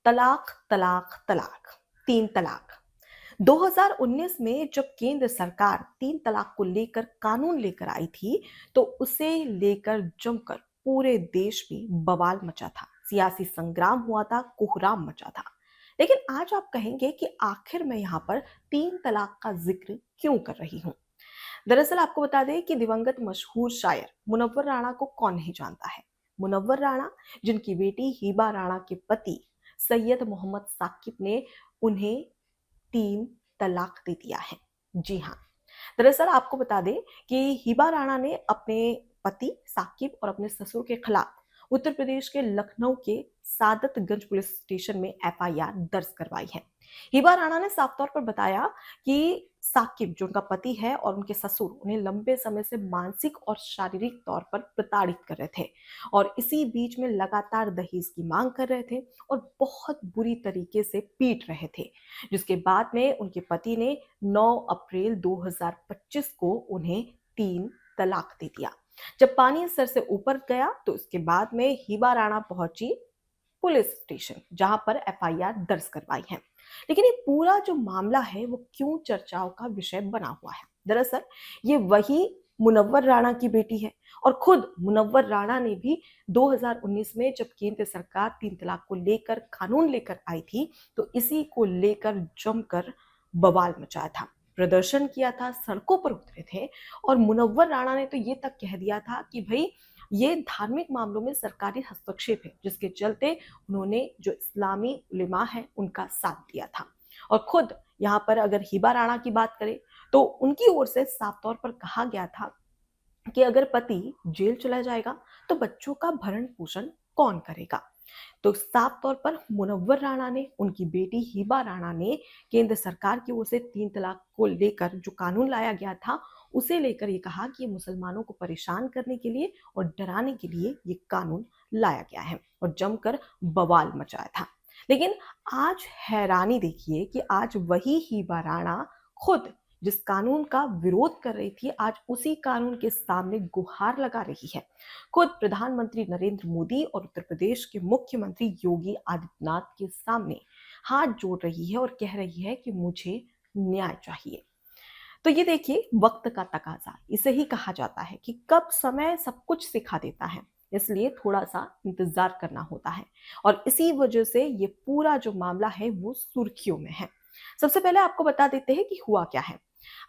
तलाक तलाक तलाक, तीन तलाक। 2019 में जब केंद्र सरकार तीन तलाक को लेकर कानून लेकर आई थी, तो उसे लेकर जमकर पूरे देश में बवाल मचा था, सियासी संग्राम हुआ था, कोहराम मचा था। लेकिन आज आप कहेंगे कि आखिर मैं यहाँ पर तीन तलाक का जिक्र क्यों कर रही हूँ। दरअसल आपको बता दें कि दिवंगत मशहूर शायर मुनव्वर राणा को कौन नहीं जानता है। मुनव्वर राणा, जिनकी बेटी हिबा राणा के पति सैयद मोहम्मद साकिब ने उन्हें तीन तलाक दे दिया है। जी हाँ, दरअसल आपको बता दें कि हिबा राणा ने अपने पति साकिब और अपने ससुर के खिलाफ उत्तर प्रदेश के लखनऊ के सादतगंज पुलिस स्टेशन में एफआईआर दर्ज करवाई है। हिबा राणा ने साफ तौर पर बताया कि साकिब, जो उनका पति है, और उनके ससुर उन्हें लंबे समय से मानसिक और शारीरिक तौर पर प्रताड़ित कर रहे थे और इसी बीच में लगातार दहेज की मांग कर रहे थे और बहुत बुरी तरीके से पीट रहे थे, जिसके बाद में उनके पति ने 9 अप्रैल 2025 को उन्हें तीन तलाक दे दिया। जब पानी सर से ऊपर गया तो इसके बाद में हिबा राणा पहुंची पुलिस स्टेशन, जहां पर एफआईआर दर्ज करवाई है। लेकिन ये पूरा जो मामला है वो क्यों चर्चाओं का विषय बना हुआ है। दरअसल ये वही मुनव्वर राणा की बेटी है और खुद मुनव्वर राणा ने भी 2019 में जब केंद्र सरकार तीन तलाक को लेकर कानून लेकर आई थी, तो इसी को लेकर जमकर बवाल मचाया था, प्रदर्शन किया था, सड़कों पर उतरे थे और मुनव्वर राणा ने तो ये तक कह दिया था कि भाई ये धार्मिक मामलों में सरकारी हस्तक्षेप है, जिसके चलते उन्होंने जो इस्लामी उलेमा है उनका साथ दिया था। और खुद यहाँ पर अगर हिबा राणा की बात करें तो उनकी ओर से साफ तौर पर कहा गया था कि अगर पति जेल चला जाएगा तो बच्चों का भरण पोषण कौन करेगा। तो साफ तौर पर मुनव्वर राणा ने, उनकी बेटी हिबा राणा ने केंद्र सरकार की ओर से तीन तलाक को लेकर जो कानून लाया गया था उसे लेकर ये कहा कि ये मुसलमानों को परेशान करने के लिए और डराने के लिए ये कानून लाया गया है और जमकर बवाल मचाया था। लेकिन आज हैरानी देखिए कि आज वही हिबा राणा खुद जिस कानून का विरोध कर रही थी, आज उसी कानून के सामने गुहार लगा रही है। खुद प्रधानमंत्री नरेंद्र मोदी और उत्तर प्रदेश के मुख्यमंत्री योगी आदित्यनाथ के सामने हाथ जोड़ रही है और कह रही है कि मुझे न्याय चाहिए। तो ये देखिए, वक्त का तकाजा इसे ही कहा जाता है कि कब समय सब कुछ सिखा देता है, इसलिए थोड़ा सा इंतजार करना होता है और इसी वजह से ये पूरा जो मामला है वो सुर्खियों में है। सबसे पहले आपको बता देते हैं कि हुआ क्या है।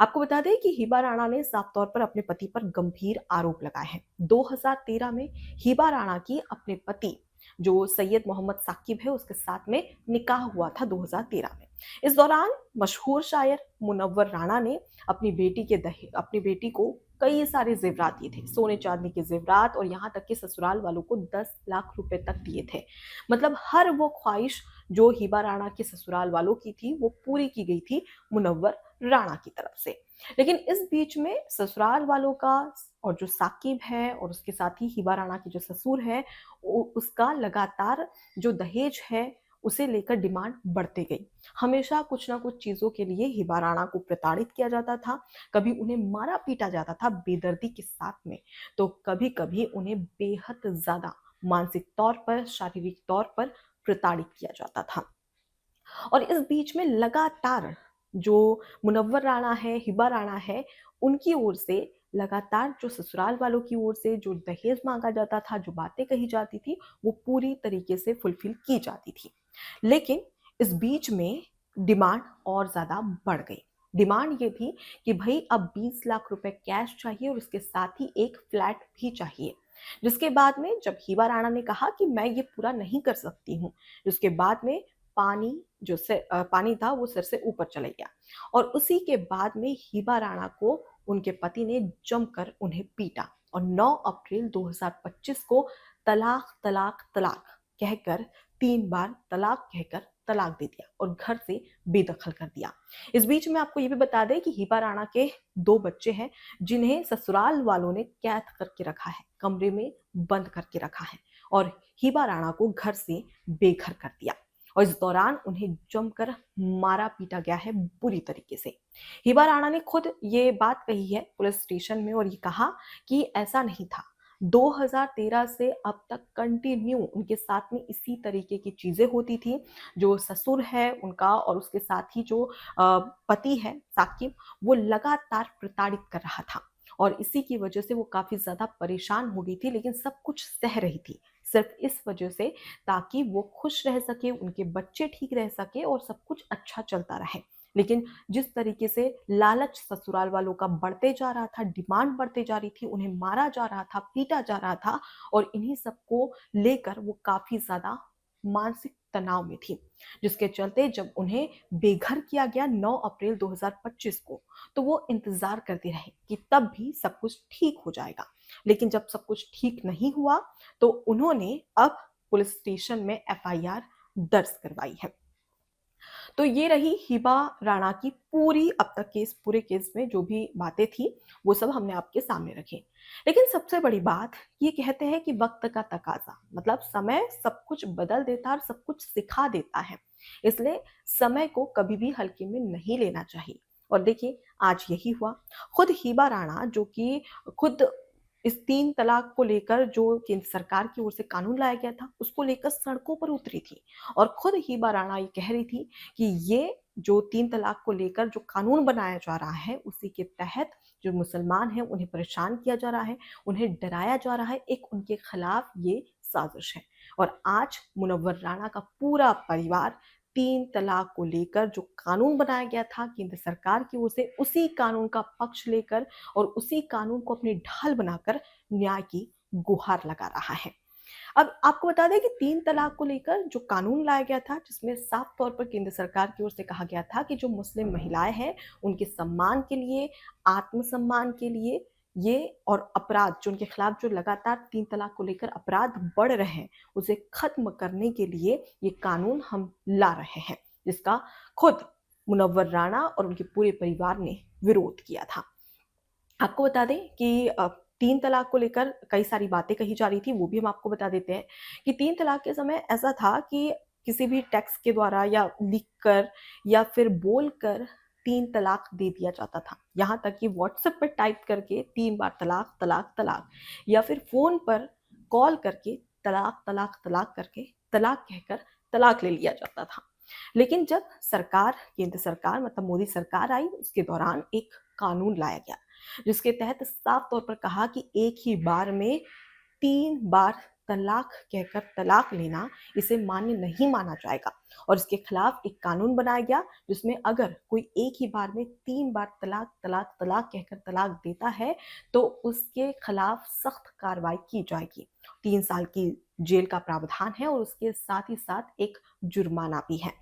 आपको बता दें कि हिबा राणा ने साफ तौर पर अपने पति पर गंभीर आरोप लगाए हैं। 2013 में हिबा राणा की अपने पति जो सैयद मोहम्मद साकिब है उसके साथ में निकाह हुआ था 2013 में। इस दौरान मशहूर शायर मुनव्वर राणा ने अपनी बेटी को कई सारे जेवरात दिए थे, सोने चांदी के जेवरात, और यहाँ तक कि ससुराल वालों को 10 लाख रुपए तक दिए थे। मतलब हर वो ख्वाहिश जो हिबा राणा के ससुराल वालों की थी वो पूरी की गई थी मुनव्वर राणा की तरफ से। लेकिन इस बीच में ससुराल वालों का और जो साकिब है और उसके साथ ही हिबा राणा की जो ससुर है उसका लगातार जो दहेज है उसे लेकर डिमांड बढ़ती गई। हमेशा कुछ ना कुछ चीजों के लिए हिबा राणा को प्रताड़ित किया जाता था, कभी उन्हें मारा पीटा जाता था बेदर्दी के साथ में, तो कभी कभी उन्हें बेहद ज्यादा मानसिक तौर पर, शारीरिक तौर पर प्रताड़ित किया जाता था। और इस बीच में लगातार जो मुनव्वर राणा है, हिबा राणा है, उनकी ओर से लगातार जो ससुराल वालों की ओर से जो दहेज मांगा जाता था, जो बातें कही जाती थी, वो पूरी तरीके से फुलफिल की जाती थी। लेकिन इस बीच में डिमांड और ज्यादा बढ़ गई। डिमांड ये थी कि भाई अब 20 लाख रुपए कैश चाहिए और उसके साथ ही एक फ्लैट भी चाहिए। जिसके बाद में जब हिबा राणा ने कहा कि मैं ये पूरा नहीं कर सकती हूँ, जिसके बाद में पानी था वो सिर से ऊपर चले गया और उसी के बाद में हिबा राणा को उनके पति ने जमकर उन्हें पीटा और 9 अप्रैल 2025 को तलाक तलाक तलाक कहकर, 3 बार तलाक कहकर तलाक दे दिया और घर से बेदखल कर दिया। इस बीच में आपको ये भी बता दें कि हिबा राणा के 2 बच्चे हैं जिन्हें ससुराल वालों ने कैद करके रखा है, कमरे में बंद करके रखा है और हिबा राणा को घर से बेघर कर दिया और इस दौरान उन्हें जमकर मारा पीटा गया है बुरी तरीके से। हिबा राणा ने खुद ये बात कही है पुलिस स्टेशन में और ये कहा कि ऐसा नहीं था, 2013 से अब तक कंटिन्यू उनके साथ में इसी तरीके की चीज़ें होती थी। जो ससुर है उनका और उसके साथ ही जो पति है साकिब, वो लगातार प्रताड़ित कर रहा था और इसी की वजह से वो काफ़ी ज़्यादा परेशान हो गई थी, लेकिन सब कुछ सह रही थी, सिर्फ़ इस वजह से ताकि वो खुश रह सके, उनके बच्चे ठीक रह सके और सब कुछ अच्छा चलता रहे। लेकिन जिस तरीके से लालच ससुराल वालों का बढ़ते जा रहा था, डिमांड बढ़ते जा रही थी, उन्हें मारा जा रहा था, पीटा जा रहा था और इन्हीं सबको लेकर वो काफ़ी ज़्यादा मानसिक तनाव में थी। जिसके चलते जब उन्हें बेघर किया गया 9 अप्रैल 2025 को, तो वो इंतज़ार करती रही कि तब भी सब कुछ ठीक हो जाएगा। लेकिन जब सब कुछ ठीक नहीं हुआ, तो उन्होंने अब पुलिस स्टेशन में एफआईआर दर्ज करवाई है। तो ये रही हिबा राणा की पूरी अब तक के इस पूरे केस में जो भी बातें थी, वो सब हमने आपके सामने रखी। लेकिन सबसे बड़ी बात, ये कहते हैं कि वक़्त का तकाज़ा, मतलब समय सब कुछ बदल देता है और सब कुछ सिखा देता है। इसलिए समय को कभी भी हल्के में नहीं लेना चाहिए। और देखिए, आज यही हुआ। खुद हिबा राणा जो कि खुद इस 3 तलाक को लेकर जो केंद्र सरकार की ओर से कानून लाया गया था, उसको लेकर सड़कों पर उतरी थी और खुद हिबा राणा ये कह रही थी कि ये जो 3 तलाक को लेकर जो कानून बनाया जा रहा है, उसी के तहत जो मुसलमान हैं, उन्हें परेशान किया जा रहा है, उन्हें डराया जा रहा है, एक उनके खिलाफ ये साजिश है। और आज मुनव्वर राणा का पूरा परिवार 3 तलाक को लेकर जो कानून बनाया गया था केंद्र सरकार की ओर से, उसी कानून का पक्ष लेकर और उसी कानून को अपनी ढाल बनाकर न्याय की गुहार लगा रहा है। अब आपको बता दें कि 3 तलाक को लेकर जो कानून लाया गया था, जिसमें साफ तौर पर केंद्र सरकार की ओर से कहा गया था कि जो मुस्लिम महिलाएं हैं, उनके सम्मान के लिए, आत्मसम्मान के लिए ये और अपराध जो उनके खिलाफ जो लगातार 3 तलाक को लेकर अपराध बढ़ रहे हैं, उसे खत्म करने के लिए ये कानून हम ला रहे हैं, जिसका खुद मुनव्वर राणा और उनके पूरे परिवार ने विरोध किया था। आपको बता दें कि 3 तलाक को लेकर कई सारी बातें कही जा रही थी, वो भी हम आपको बता देते हैं कि 3 तलाक के समय ऐसा था कि किसी भी टेक्स्ट के द्वारा या लिख कर या फिर बोलकर 3 तलाक दे दिया जाता था। यहाँ तक कि व्हाट्सएप पे टाइप करके 3 बार तलाक, तलाक, तलाक या फिर फ़ोन पर कॉल करके तलाक, तलाक, तलाक करके तलाक कहकर तलाक ले लिया जाता था। लेकिन जब सरकार, केंद्र सरकार मतलब मोदी सरकार आई, उसके दौरान एक कानून लाया गया, जिसके तहत साफ तौर पर कहा कि एक ही बार में 3 बार तलाक कहकर तलाक लेना इसे मान्य नहीं माना जाएगा और इसके खिलाफ एक कानून बनाया गया, जिसमें अगर कोई एक ही बार में 3 बार तलाक, तलाक, तलाक कहकर तलाक देता है, तो उसके खिलाफ सख्त कार्रवाई की जाएगी। 3 साल की जेल का प्रावधान है और उसके साथ ही साथ एक जुर्माना भी है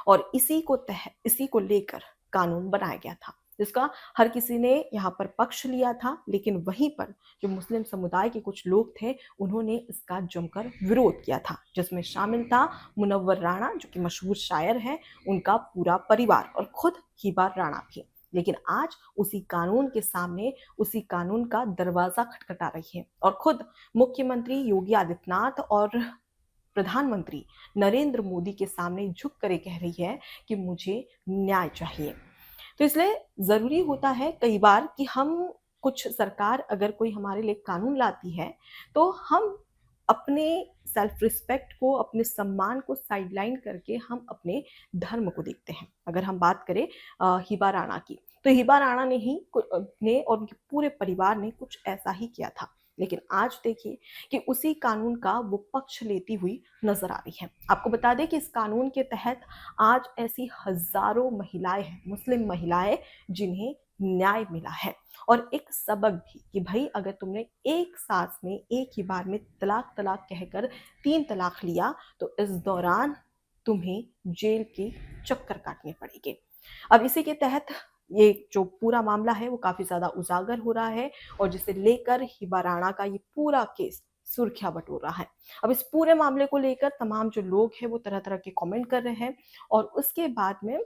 और इसी को लेकर कानून बनाया गया था, जिसका हर किसी ने यहाँ पर पक्ष लिया था, लेकिन वहीं पर जो मुस्लिम समुदाय के कुछ लोग थे, उन्होंने इसका जमकर विरोध किया था, जिसमें शामिल था मुनव्वर राणा जो कि मशहूर शायर हैं, उनका पूरा परिवार और खुद हिबा राणा भी। लेकिन आज उसी कानून के सामने उसी कानून का दरवाजा खटखटा रही है और खुद मुख्यमंत्री योगी आदित्यनाथ और प्रधानमंत्री नरेंद्र मोदी के सामने झुक कर कह रही है कि मुझे न्याय चाहिए। तो इसलिए ज़रूरी होता है कई बार कि हम कुछ सरकार अगर कोई हमारे लिए कानून लाती है, तो हम अपने सेल्फ रिस्पेक्ट को, अपने सम्मान को साइडलाइन करके हम अपने धर्म को देखते हैं। अगर हम बात करें हिबा राणा की, तो हिबा राणा ने और उनके पूरे परिवार ने कुछ ऐसा ही किया था। लेकिन आज देखिए कि उसी कानून का वो पक्ष लेती हुई नज़र आ रही है। आपको बता दें कि इस कानून के तहत आज ऐसी हज़ारों महिलाएँ हैं, मुस्लिम महिलाएँ, जिन्हें न्याय मिला है और एक सबक भी कि भई अगर तुमने एक सांस में, एक ही बार में तलाक, तलाक कहकर 3 तलाक लिया, तो इस दौरान तुम्हें जेल के चक्कर काटने पड़ेंगे। अब इसी के तहत ये जो पूरा मामला है वो काफ़ी ज़्यादा उजागर हो रहा है और जिसे लेकर हिबा राणा का ये पूरा केस सुर्खियाँ बटोर रहा है। अब इस पूरे मामले को लेकर तमाम जो लोग हैं वो तरह-तरह के कमेंट कर रहे हैं और उसके बाद में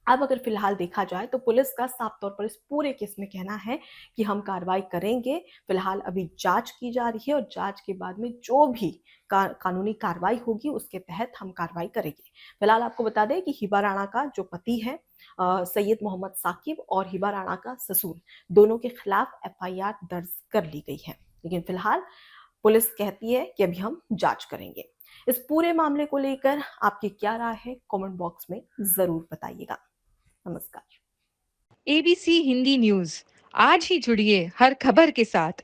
अब अगर फ़िलहाल देखा जाए तो पुलिस का साफ तौर पर इस पूरे केस में कहना है कि हम कार्रवाई करेंगे। फ़िलहाल अभी जाँच की जा रही है और जाँच के बाद में जो भी कानूनी कार्रवाई होगी उसके तहत हम कार्रवाई करेंगे। फ़िलहाल आपको बता दें कि हिबा राणा का जो पति है सैयद मोहम्मद साकिब और हिबा राणा का ससुर, दोनों के खिलाफ एफआईआर दर्ज कर ली गई है। लेकिन फिलहाल पुलिस कहती है कि अभी हम जांच करेंगे। इस पूरे मामले को लेकर आपकी क्या राय है, कमेंट बॉक्स में जरूर बताइएगा। नमस्कार। एबीसी हिंदी न्यूज़ आज ही जुड़िए हर खबर के साथ।